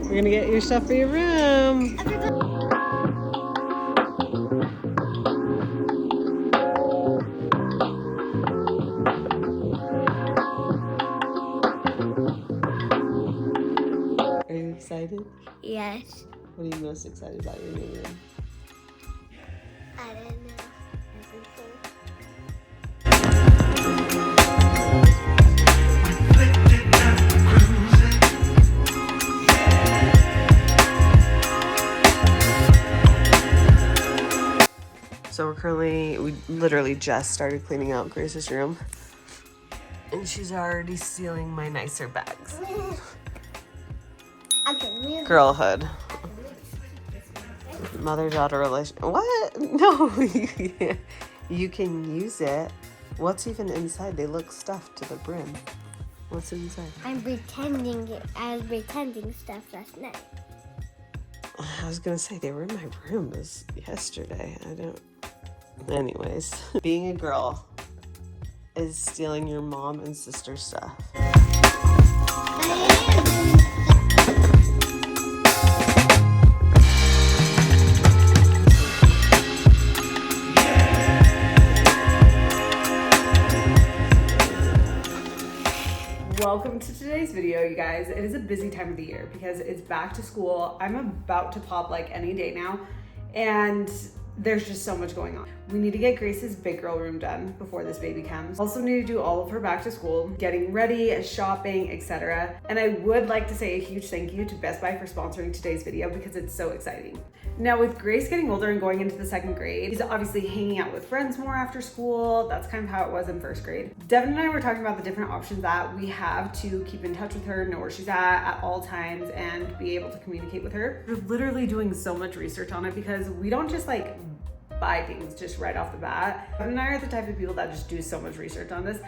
We're gonna get your stuff for your room. Are you excited? Yes. What are you most excited about your new room? I don't know. So we literally just started cleaning out Grace's room. And she's already stealing my nicer bags. Girlhood. Mother-daughter relation. What? No, you can use it. What's even inside? They look stuffed to the brim. What's inside? I was pretending stuff last night. I was gonna say they were in my room yesterday. Anyways, being a girl is stealing your mom and sister's stuff. Welcome to today's video, you guys. It is a busy time of the year because it's back to school. I'm about to pop like any day now, and there's just so much going on. We need to get Grace's big girl room done before this baby comes. Also need to do all of her back to school, getting ready, shopping, etc. And I would like to say a huge thank you to Best Buy for sponsoring today's video because it's so exciting. Now with Grace getting older and going into the 2nd grade, she's obviously hanging out with friends more after school. That's kind of how it was in 1st grade. Devin and I were talking about the different options that we have to keep in touch with her, know where she's at all times, and be able to communicate with her. We're literally doing so much research on it because we don't just like buy things just right off the bat. Devin and I are the type of people that just do so much research on this.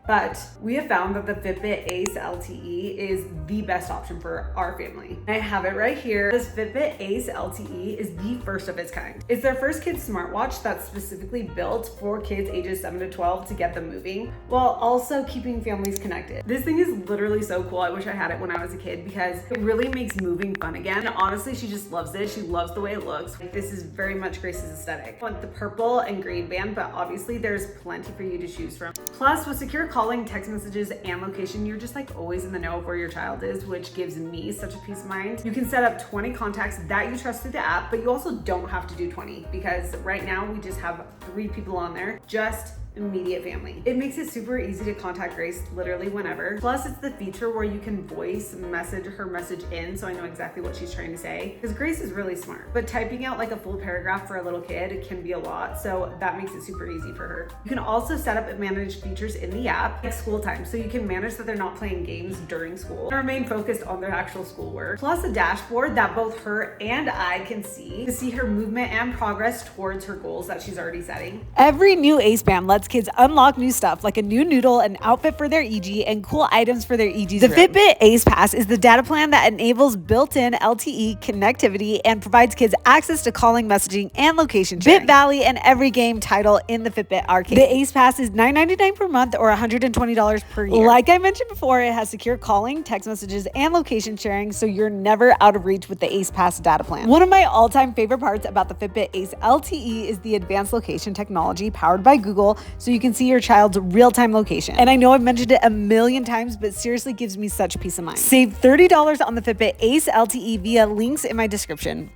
But we have found that the Fitbit Ace LTE is the best option for our family. I have it right here. This Fitbit Ace LTE is the first of its kind. It's their first kid's smartwatch that's specifically built for kids ages 7 to 12 to get them moving, while also keeping families connected. This thing is literally so cool. I wish I had it when I was a kid because it really makes moving fun again. And honestly, she just loves it. She loves the way it looks. This is very much Grace's aesthetic. I want the purple and green band, but obviously there's plenty for you to choose from. Plus, with secure calling, text messages, and location, you're just like always in the know of where your child is, which gives me such a peace of mind. You can set up 20 contacts that you trust through the app, but you also don't have to do 20 because right now we just have 3 people on there, just immediate family. It makes it super easy to contact Grace literally whenever. Plus, it's the feature where you can voice message her message in so I know exactly what she's trying to say, because Grace is really smart. But typing out like a full paragraph for a little kid, it can be a lot, so that makes it super easy for her. You can also set up and manage features in the app, like school time, so you can manage that they're not playing games during school and remain focused on their actual schoolwork. Plus a dashboard that both her and I can see to see her movement and progress towards her goals that she's already setting. Every new Ace band lets kids unlock new stuff like a new noodle, an outfit for their EG, and cool items for their EG's room. Fitbit Ace Pass is the data plan that enables built-in LTE connectivity and provides kids access to calling, messaging, and location sharing. Bit Valley and every game title in the Fitbit arcade. The Ace Pass is $9.99 per month or $120 per year. Like I mentioned before, it has secure calling, text messages, and location sharing, so you're never out of reach with the Ace Pass data plan. One of my all-time favorite parts about the Fitbit Ace LTE is the advanced location technology powered by Google, so you can see your child's real-time location. And I know I've mentioned it a million times, but seriously gives me such peace of mind. Save $30 on the Fitbit Ace LTE via links in my description.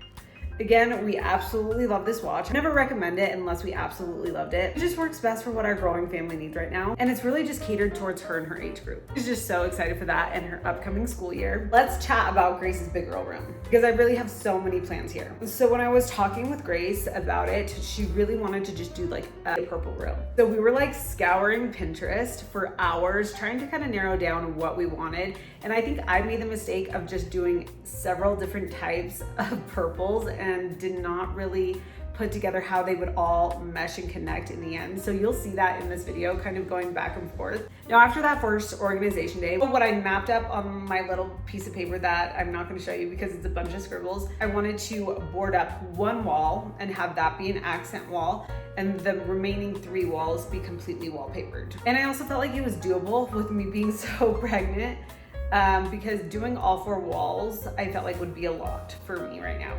Again, we absolutely love this watch. I never recommend it unless we absolutely loved it. It just works best for what our growing family needs right now. And it's really just catered towards her and her age group. She's just so excited for that and her upcoming school year. Let's chat about Grace's big girl room because I really have so many plans here. So when I was talking with Grace about it, she really wanted to just do like a purple room. So we were like scouring Pinterest for hours, trying to kind of narrow down what we wanted. And I think I made the mistake of just doing several different types of purples and did not really put together how they would all mesh and connect in the end. So you'll see that in this video, kind of going back and forth. Now, after that first organization day, what I mapped up on my little piece of paper that I'm not going to show you because it's a bunch of scribbles, I wanted to board up one wall and have that be an accent wall and the remaining 3 walls be completely wallpapered. And I also felt like it was doable with me being so pregnant because doing all 4 walls, I felt like would be a lot for me right now.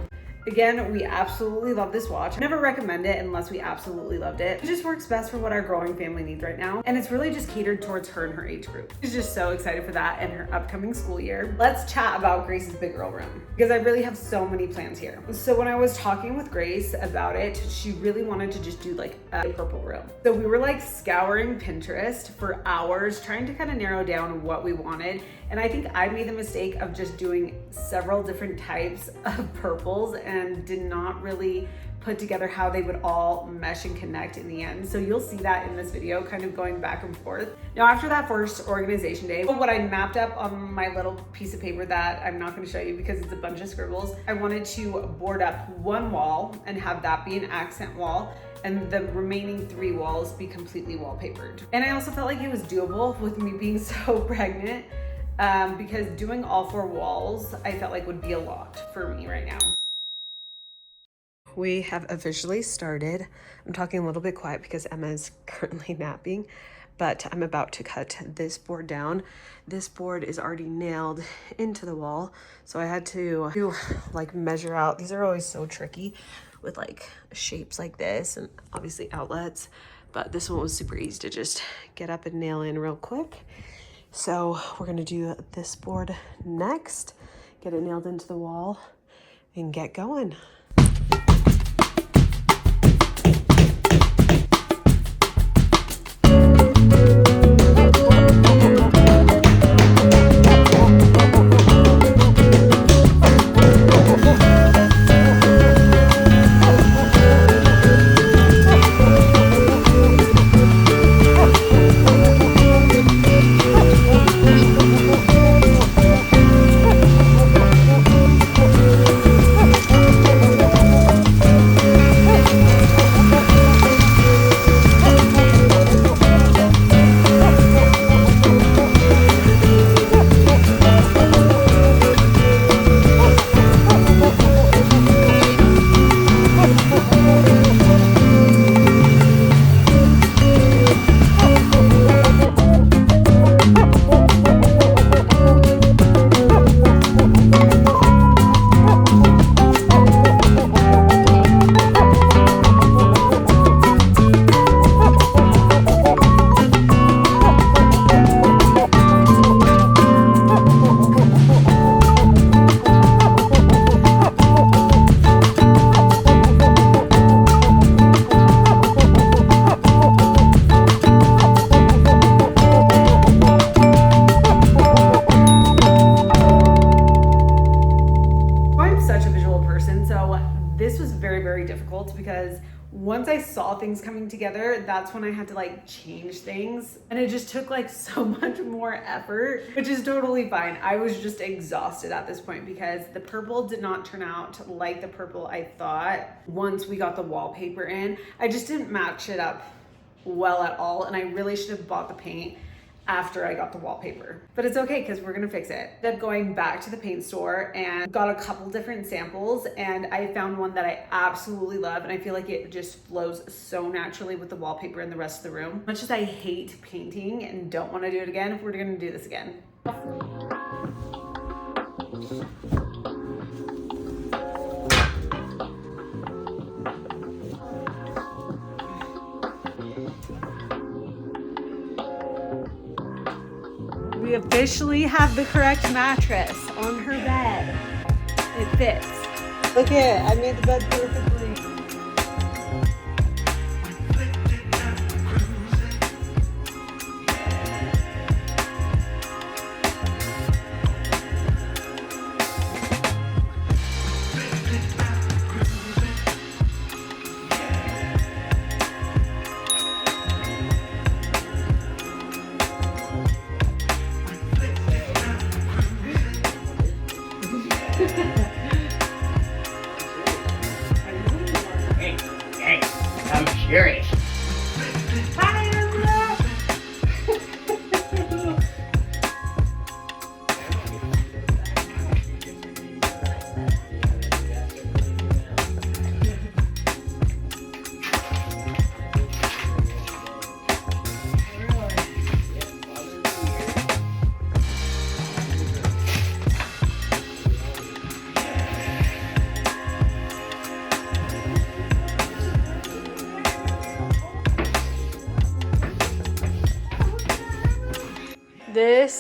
Again, we absolutely love this watch. I never recommend it unless we absolutely loved it. It just works best for what our growing family needs right now. And it's really just catered towards her and her age group. She's just so excited for that and her upcoming school year. Let's chat about Grace's big girl room because I really have so many plans here. So when I was talking with Grace about it, she really wanted to just do like a purple room. So we were like scouring Pinterest for hours, trying to kind of narrow down what we wanted. And I think I made the mistake of just doing several different types of purples and did not really put together how they would all mesh and connect in the end. So you'll see that in this video, kind of going back and forth. Now, after that first organization day, what I mapped up on my little piece of paper that I'm not gonna show you because it's a bunch of scribbles, I wanted to board up 1 wall and have that be an accent wall, and the remaining 3 walls be completely wallpapered. And I also felt like it was doable with me being so pregnant, because doing all 4 walls, I felt like would be a lot for me right now. We have officially started. I'm talking a little bit quiet because Emma is currently napping, but I'm about to cut this board down. This board is already nailed into the wall, so I had to like measure out. These are always so tricky with like shapes like this and obviously outlets, but this one was super easy to just get up and nail in real quick. So we're gonna do this board next, get it nailed into the wall and get going. Because once I saw things coming together, that's when I had to like change things, and it just took like so much more effort, which is totally fine. I was just exhausted at this point because the purple did not turn out like the purple I thought. Once we got the wallpaper in, I just didn't match it up well at all, and I really should have bought the paint after I got the wallpaper. But it's okay because we're gonna fix it. Then going back to the paint store and got a couple different samples, and I found one that I absolutely love, and I feel like it just flows so naturally with the wallpaper and the rest of the room. Much as I hate painting and don't want to do it again, we're gonna do this again. We officially have the correct mattress on her bed. It fits. Look at it, I made the bed perfectly.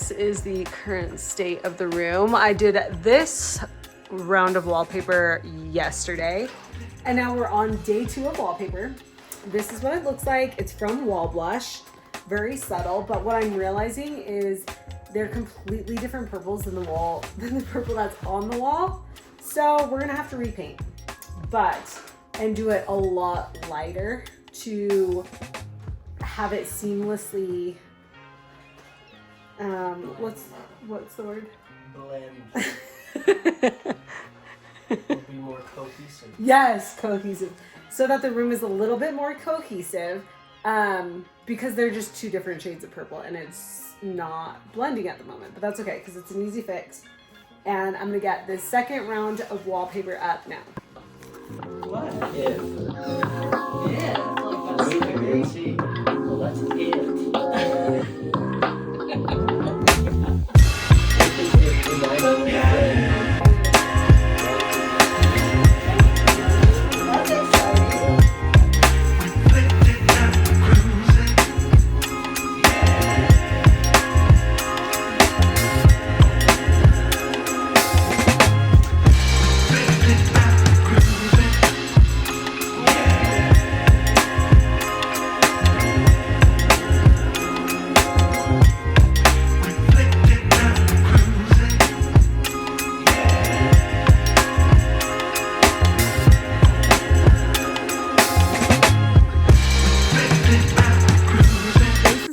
this is the current state of the room. I did this round of wallpaper yesterday, and now we're on day 2 of wallpaper. This is what it looks like. It's from Wall Blush, very subtle, but what I'm realizing is they're completely different purples than the purple that's on the wall. So we're gonna have to repaint, and do it a lot lighter to have it seamlessly, what's the word? Blend. It'll be more cohesive. Yes, cohesive. So that the room is a little bit more cohesive, because they're just 2 different shades of purple and it's not blending at the moment, but that's okay because it's an easy fix. And I'm gonna get the second round of wallpaper up now. What if? Yeah, well, that's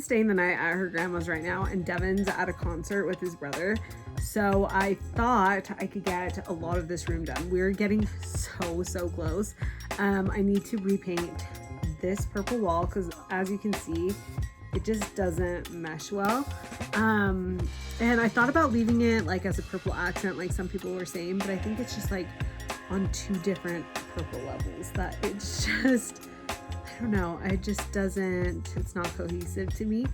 Staying the night at her grandma's right now, and Devin's at a concert with his brother, so I thought I could get a lot of this room done. We're getting so close. I need to repaint this purple wall because, as you can see, it just doesn't mesh well, and I thought about leaving it like as a purple accent like some people were saying, but I think it's just like on 2 different purple levels that it's just, I don't know, it's not cohesive to me.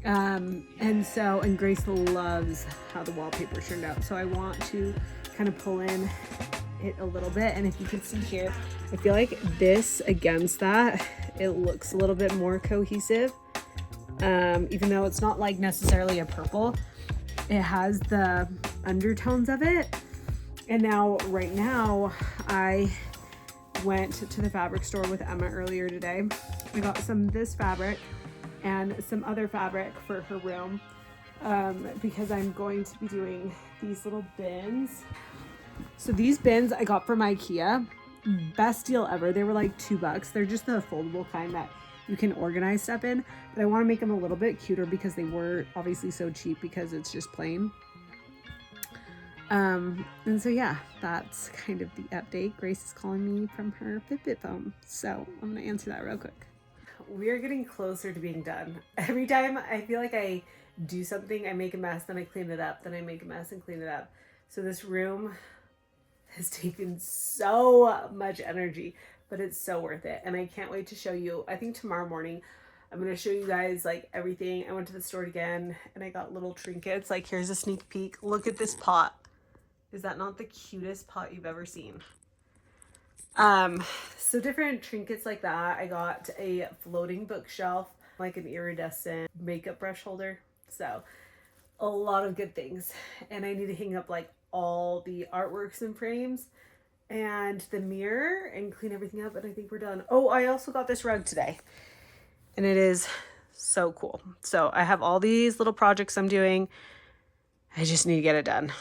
And Grace loves how the wallpaper turned out. So I want to kind of pull in it a little bit. And if you can see here, I feel like this against that, it looks a little bit more cohesive. Even though it's not like necessarily a purple, it has the undertones of it. And now, right now, I went to the fabric store with Emma earlier today. I got some of this fabric and some other fabric for her room, because I'm going to be doing these little bins. So these bins I got from IKEA. Best deal ever. They were like $2. They're just the foldable kind that you can organize stuff in, but I want to make them a little bit cuter because they were obviously so cheap because it's just plain. And so yeah, that's kind of the update. Grace is calling me from her Fitbit phone, so I'm gonna answer that real quick. We're getting closer to being done. Every time I feel like I do something, I make a mess, then I clean it up, then I make a mess and clean it up. So this room has taken so much energy, but it's so worth it. And I can't wait to show you. I think tomorrow morning I'm gonna show you guys like everything. I went to the store again and I got little trinkets. Like, here's a sneak peek. Look at this pot. Is that not the cutest pot you've ever seen? So different trinkets like that. I got a floating bookshelf, like an iridescent makeup brush holder. So a lot of good things. And I need to hang up like all the artworks and frames and the mirror and clean everything up. And I think we're done. Oh, I also got this rug today and it is so cool. So I have all these little projects I'm doing. I just need to get it done.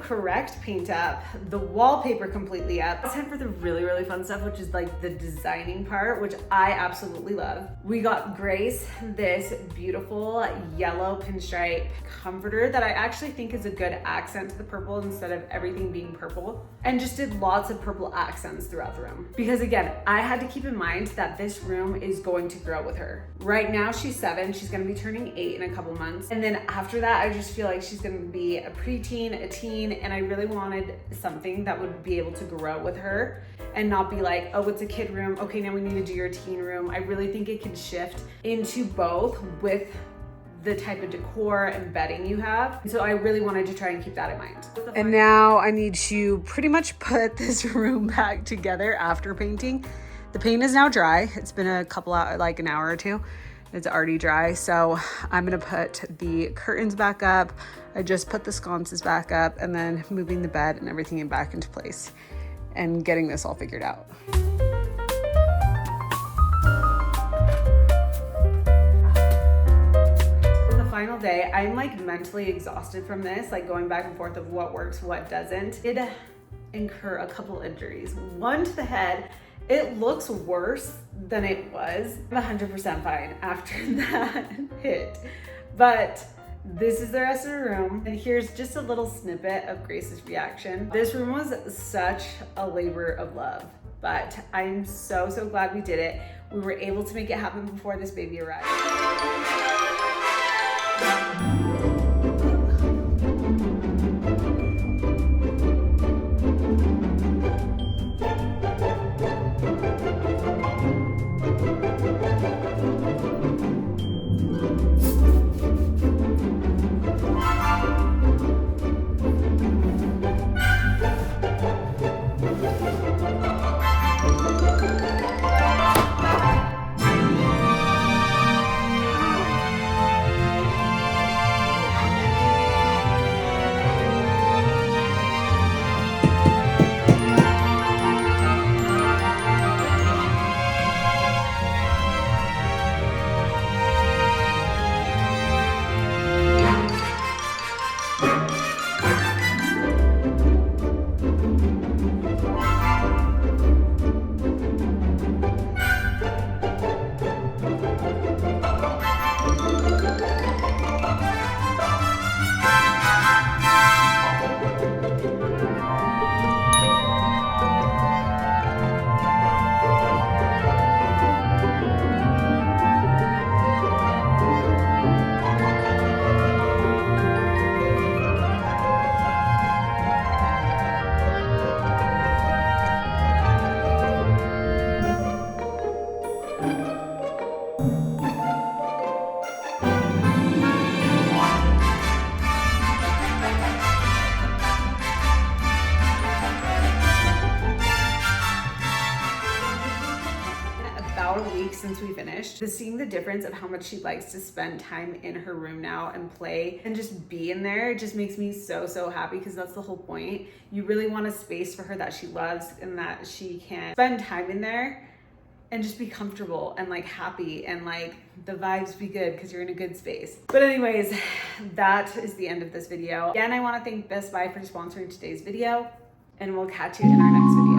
Correct paint up, the wallpaper completely up. It's time for the really fun stuff, which is like the designing part, which I absolutely love. We got Grace this beautiful yellow pinstripe comforter that I actually think is a good accent to the purple instead of everything being purple, and just did lots of purple accents throughout the room. Because again, I had to keep in mind that this room is going to grow with her. Right now she's 7, she's gonna be turning 8 in a couple months. And then after that, I just feel like she's gonna be a preteen, a teen, and I really wanted something that would be able to grow with her and not be like, oh, it's a kid room, okay, now we need to do your teen room. I really think it can shift into both with the type of decor and bedding you have. So I really wanted to try and keep that in mind. And now I need to pretty much put this room back together after painting. The paint is now dry. It's been a couple hours, like an hour or two. It's already dry. So I'm gonna put the curtains back up. I just put the sconces back up and then moving the bed and everything back into place and getting this all figured out. Final day, I'm like mentally exhausted from this, like going back and forth of what works, what doesn't. It incur a couple injuries. One to the head. It looks worse than it was. I'm 100% fine after that hit. But this is the rest of the room. And here's just a little snippet of Grace's reaction. This room was such a labor of love, but I'm so glad we did it. We were able to make it happen before this baby arrived. About a week since we finished. Just seeing the difference of how much she likes to spend time in her room now and play and just be in there, it just makes me so happy, because that's the whole point. You really want a space for her that she loves and that she can spend time in there and just be comfortable and like happy and like the vibes be good because you're in a good space. But anyways, that is the end of this video. Again, I want to thank Best Buy for sponsoring today's video, and we'll catch you in our next video.